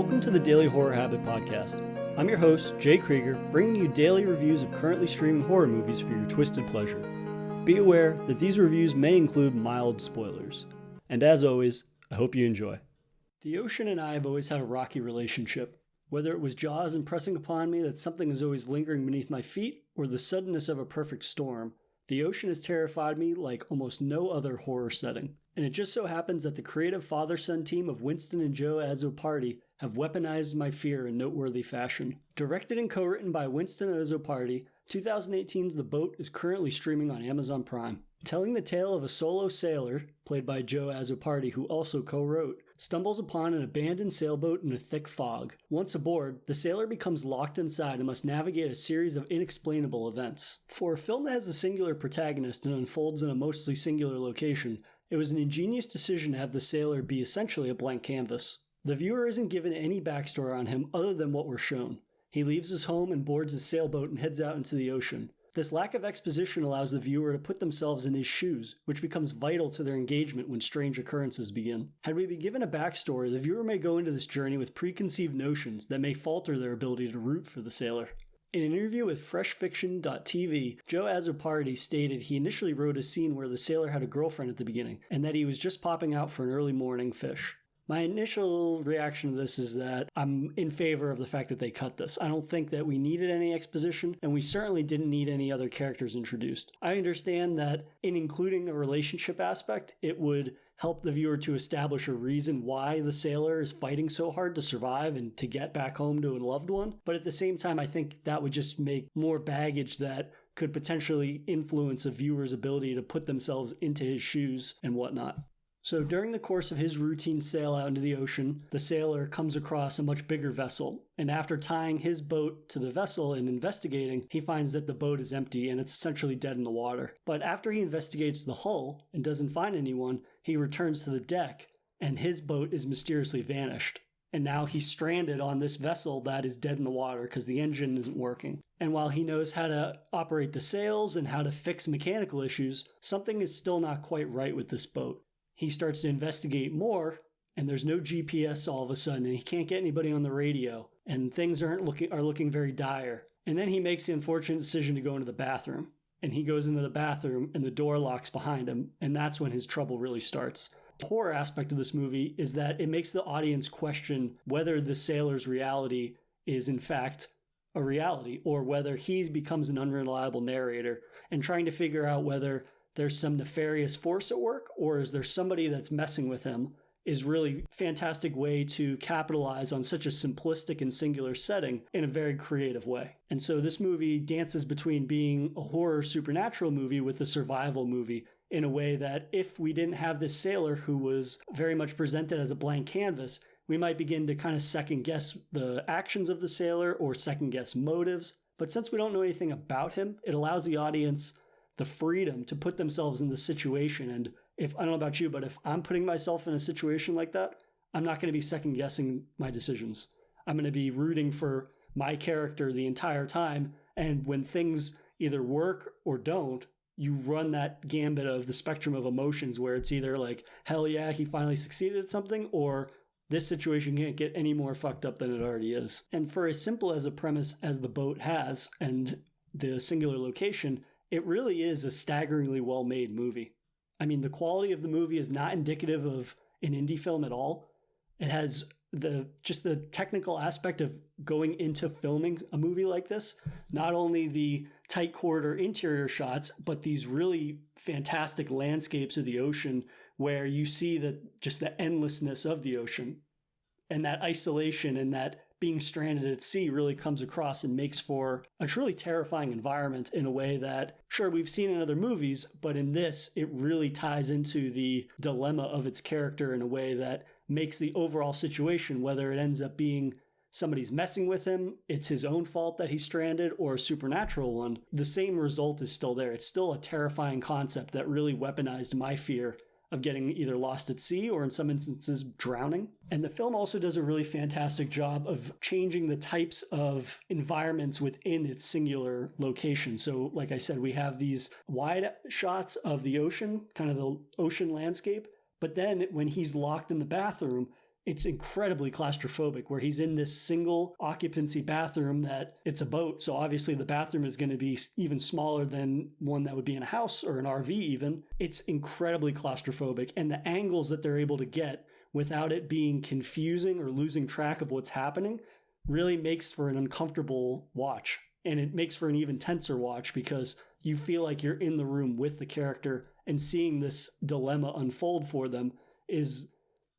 Welcome to the Daily Horror Habit Podcast. I'm your host, Jay Krieger, bringing you daily reviews of currently streaming horror movies for your twisted pleasure. Be aware that these reviews may include mild spoilers. And as always, I hope you enjoy. The ocean and I have always had a rocky relationship. Whether it was Jaws impressing upon me that something is always lingering beneath my feet, or the suddenness of a perfect storm, the ocean has terrified me like almost no other horror setting. And it just so happens that the creative father-son team of Winston and Joe Azzopardi have weaponized my fear in noteworthy fashion. Directed and co-written by Winston Azzopardi, 2018's The Boat is currently streaming on Amazon Prime. Telling the tale of a solo sailor, played by Joe Azzopardi, who also co-wrote, stumbles upon an abandoned sailboat in a thick fog. Once aboard, the sailor becomes locked inside and must navigate a series of inexplainable events. For a film that has a singular protagonist and unfolds in a mostly singular location, it was an ingenious decision to have the sailor be essentially a blank canvas. The viewer isn't given any backstory on him other than what we're shown. He leaves his home and boards his sailboat and heads out into the ocean. This lack of exposition allows the viewer to put themselves in his shoes, which becomes vital to their engagement when strange occurrences begin. Had we been given a backstory, the viewer may go into this journey with preconceived notions that may falter their ability to root for the sailor. In an interview with FreshFiction.tv, Joe Azzopardi stated he initially wrote a scene where the sailor had a girlfriend at the beginning, and that he was just popping out for an early morning fish. My initial reaction to this is that I'm in favor of the fact that they cut this. I don't think that we needed any exposition, and we certainly didn't need any other characters introduced. I understand that in including a relationship aspect, it would help the viewer to establish a reason why the sailor is fighting so hard to survive and to get back home to a loved one. But at the same time, I think that would just make more baggage that could potentially influence a viewer's ability to put themselves into his shoes and whatnot. So during the course of his routine sail out into the ocean, the sailor comes across a much bigger vessel, and after tying his boat to the vessel and investigating, he finds that the boat is empty and it's essentially dead in the water. But after he investigates the hull and doesn't find anyone, he returns to the deck, and his boat is mysteriously vanished. And now he's stranded on this vessel that is dead in the water because the engine isn't working. And while he knows how to operate the sails and how to fix mechanical issues, something is still not quite right with this boat. He starts to investigate more, and there's no GPS all of a sudden, and he can't get anybody on the radio, and things are looking very dire. And then he makes the unfortunate decision to go into the bathroom. And he goes into the bathroom, and the door locks behind him, and that's when his trouble really starts. The horror aspect of this movie is that it makes the audience question whether the sailor's reality is in fact a reality, or whether he becomes an unreliable narrator, and trying to figure out whether there's some nefarious force at work, or is there somebody that's messing with him, is really a fantastic way to capitalize on such a simplistic and singular setting in a very creative way. And so this movie dances between being a horror supernatural movie with a survival movie in a way that if we didn't have this sailor who was very much presented as a blank canvas, we might begin to kind of second guess the actions of the sailor or second guess motives. But since we don't know anything about him, it allows the audience the freedom to put themselves in the situation. And if, I don't know about you, but if I'm putting myself in a situation like that, I'm not going to be second guessing my decisions. I'm going to be rooting for my character the entire time. And when things either work or don't, you run that gambit of the spectrum of emotions where it's either like, hell yeah, he finally succeeded at something, or this situation can't get any more fucked up than it already is. And for as simple as a premise as the boat has and the singular location, it really is a staggeringly well-made movie. I mean, the quality of the movie is not indicative of an indie film at all. It has the technical aspect of going into filming a movie like this. Not only the tight corridor interior shots, but these really fantastic landscapes of the ocean where you see just the endlessness of the ocean. And that isolation and that being stranded at sea really comes across and makes for a truly terrifying environment in a way that, sure, we've seen in other movies, but in this, it really ties into the dilemma of its character in a way that makes the overall situation, whether it ends up being somebody's messing with him, it's his own fault that he's stranded, or a supernatural one, the same result is still there. It's still a terrifying concept that really weaponized my fear of getting either lost at sea or in some instances drowning. And the film also does a really fantastic job of changing the types of environments within its singular location. So like I said, we have these wide shots of the ocean, kind of the ocean landscape. But then when he's locked in the bathroom, it's incredibly claustrophobic, where he's in this single occupancy bathroom that it's a boat. So obviously the bathroom is going to be even smaller than one that would be in a house or an RV even. It's incredibly claustrophobic. And the angles that they're able to get without it being confusing or losing track of what's happening really makes for an uncomfortable watch. And it makes for an even tenser watch because you feel like you're in the room with the character, and seeing this dilemma unfold for them is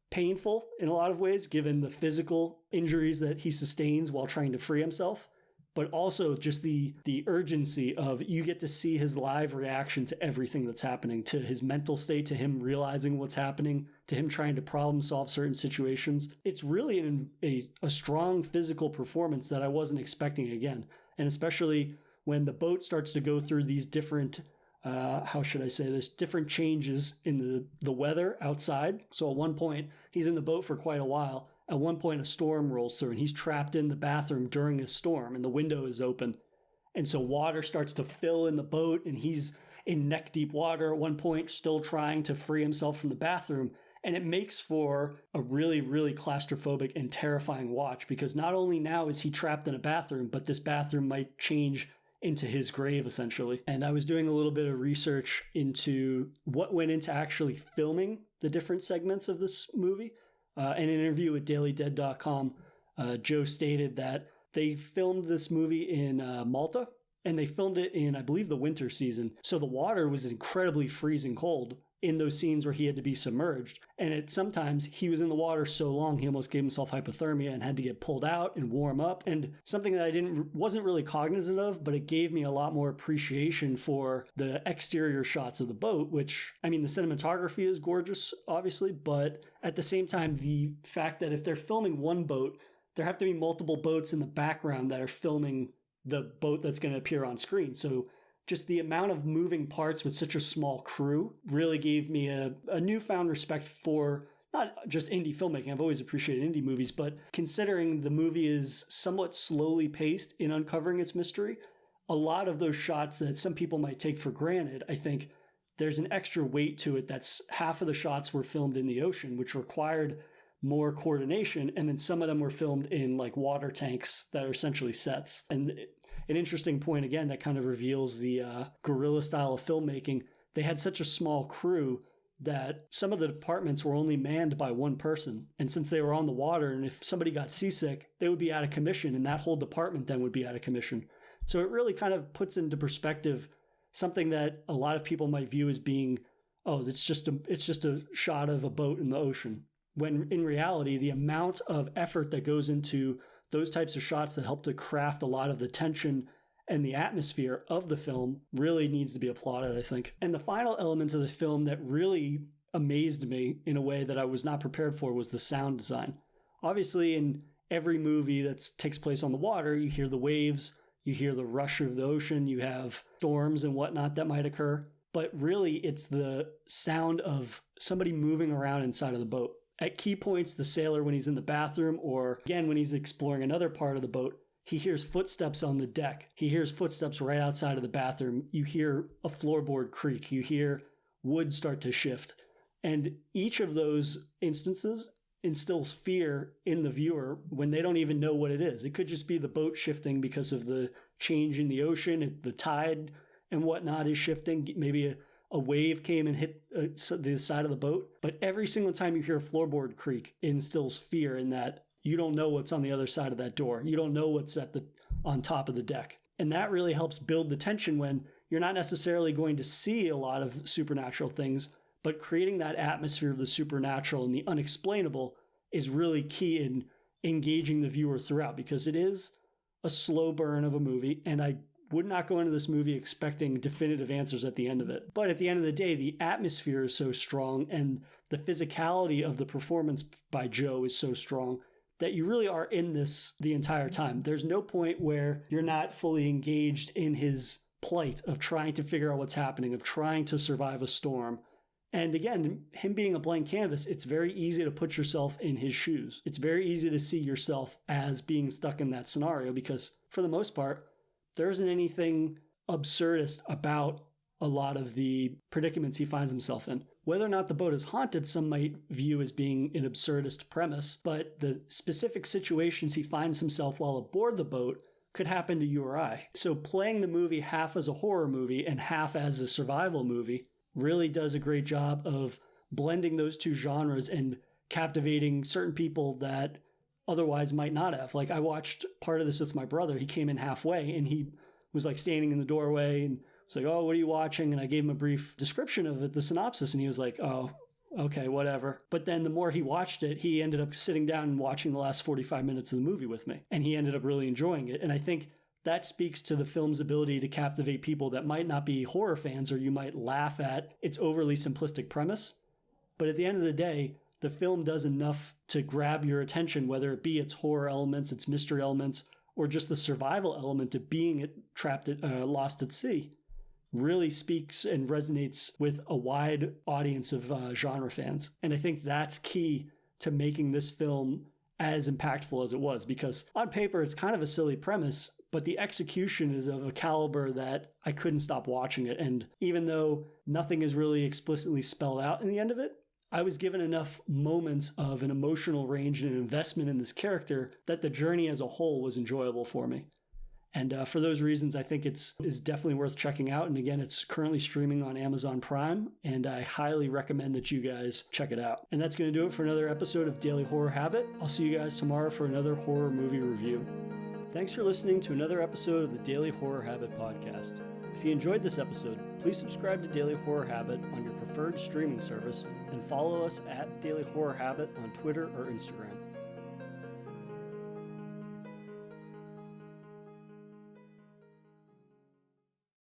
painful in a lot of ways, given the physical injuries that he sustains while trying to free himself, but also just the urgency of you get to see his live reaction to everything that's happening, to his mental state, to him realizing what's happening, to him trying to problem solve certain situations. It's really a strong physical performance that I wasn't expecting again. And especially when the boat starts to go through these different different changes in the weather outside. So at one point, he's in the boat for quite a while. At one point, a storm rolls through and he's trapped in the bathroom during a storm and the window is open. And so water starts to fill in the boat and he's in neck deep water at one point, still trying to free himself from the bathroom. And it makes for a really, really claustrophobic and terrifying watch, because not only now is he trapped in a bathroom, but this bathroom might change into his grave, essentially. And I was doing a little bit of research into what went into actually filming the different segments of this movie. In an interview with DailyDead.com, Joe stated that they filmed this movie in Malta, and they filmed it in, I believe, the winter season. So the water was incredibly freezing cold in those scenes where he had to be submerged. And sometimes he was in the water so long, he almost gave himself hypothermia and had to get pulled out and warm up. And something that I wasn't really cognizant of, but it gave me a lot more appreciation for the exterior shots of the boat, which, I mean, the cinematography is gorgeous, obviously, but at the same time, the fact that if they're filming one boat, there have to be multiple boats in the background that are filming the boat that's going to appear on screen. So just the amount of moving parts with such a small crew really gave me a newfound respect for not just indie filmmaking. I've always appreciated indie movies, but considering the movie is somewhat slowly paced in uncovering its mystery, a lot of those shots that some people might take for granted, I think there's an extra weight to it. That's half of the shots were filmed in the ocean, which required more coordination, and then some of them were filmed in like water tanks that are essentially sets. And an interesting point, again, that kind of reveals the guerrilla style of filmmaking. They had such a small crew that some of the departments were only manned by one person. And since they were on the water, and if somebody got seasick, they would be out of commission, and that whole department then would be out of commission. So it really kind of puts into perspective something that a lot of people might view as being, oh, it's just a shot of a boat in the ocean. When in reality, the amount of effort that goes into those types of shots that help to craft a lot of the tension and the atmosphere of the film really needs to be applauded, I think. And the final element of the film that really amazed me in a way that I was not prepared for was the sound design. Obviously, in every movie that takes place on the water, you hear the waves, you hear the rush of the ocean, you have storms and whatnot that might occur. But really, it's the sound of somebody moving around inside of the boat. At key points, the sailor, when he's in the bathroom, or again, when he's exploring another part of the boat, he hears footsteps on the deck. He hears footsteps right outside of the bathroom. You hear a floorboard creak. You hear wood start to shift. And each of those instances instills fear in the viewer when they don't even know what it is. It could just be the boat shifting because of the change in the ocean, the tide and whatnot is shifting. Maybe a wave came and hit the side of the boat. But every single time you hear a floorboard creak, it instills fear in that you don't know what's on the other side of that door. You don't know what's on top of the deck. And that really helps build the tension when you're not necessarily going to see a lot of supernatural things, but creating that atmosphere of the supernatural and the unexplainable is really key in engaging the viewer throughout, because it is a slow burn of a movie, and I would not go into this movie expecting definitive answers at the end of it. But at the end of the day, the atmosphere is so strong and the physicality of the performance by Joe is so strong that you really are in this the entire time. There's no point where you're not fully engaged in his plight of trying to figure out what's happening, of trying to survive a storm. And again, him being a blank canvas, it's very easy to put yourself in his shoes. It's very easy to see yourself as being stuck in that scenario because, for the most part, there isn't anything absurdist about a lot of the predicaments he finds himself in. Whether or not the boat is haunted, some might view as being an absurdist premise, but the specific situations he finds himself while aboard the boat could happen to you or I. So playing the movie half as a horror movie and half as a survival movie really does a great job of blending those two genres and captivating certain people that otherwise might not have. Like, I watched part of this with my brother. He came in halfway and he was like standing in the doorway and was like, "Oh, what are you watching?" And I gave him a brief description of it, the synopsis, and he was like, "Oh, okay, whatever." But then the more he watched it, he ended up sitting down and watching the last 45 minutes of the movie with me. And he ended up really enjoying it. And I think that speaks to the film's ability to captivate people that might not be horror fans, or you might laugh at its overly simplistic premise. But at the end of the day, the film does enough to grab your attention, whether it be its horror elements, its mystery elements, or just the survival element of being lost at sea. Really speaks and resonates with a wide audience of genre fans. And I think that's key to making this film as impactful as it was, because on paper it's kind of a silly premise, but the execution is of a caliber that I couldn't stop watching it. And even though nothing is really explicitly spelled out in the end of it, I was given enough moments of an emotional range and an investment in this character that the journey as a whole was enjoyable for me. And for those reasons, I think it's definitely worth checking out. And again, it's currently streaming on Amazon Prime, and I highly recommend that you guys check it out. And that's going to do it for another episode of Daily Horror Habit. I'll see you guys tomorrow for another horror movie review. Thanks for listening to another episode of the Daily Horror Habit podcast. If you enjoyed this episode, please subscribe to Daily Horror Habit on your preferred streaming service and follow us at Daily Horror Habit on Twitter or Instagram.